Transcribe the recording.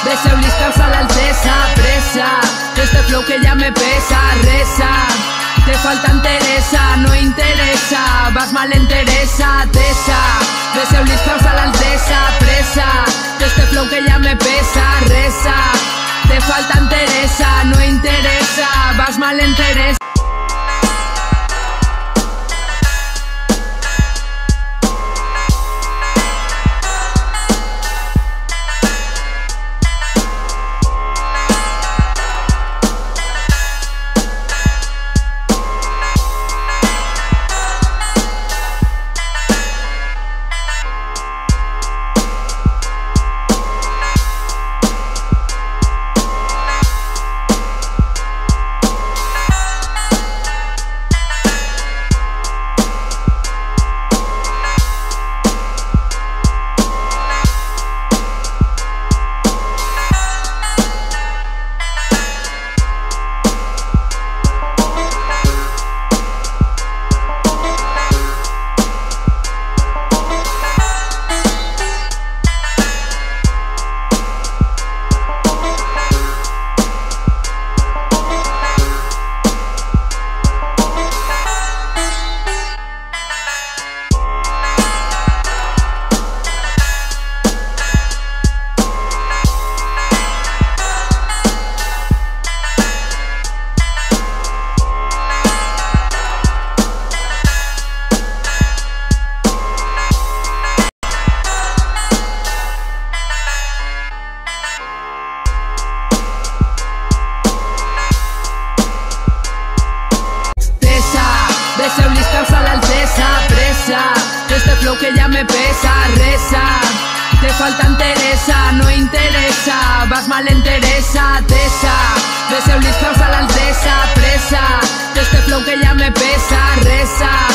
Deseo listas a la alteza, presa de este flow que ya me pesa, reza. Te falta entereza, no interesa, vas mal entereza, tesa. Deseo listas a la alteza, presa de este flow que ya me pesa, reza. Te falta entereza, no interesa, vas mal entereza. Deseo listas a la alteza, presa de este flow que ya me pesa, reza. Te falta entereza, no interesa, vas mal entereza, tesa. Deseo listas a la alteza, presa de este flow que ya me pesa, reza.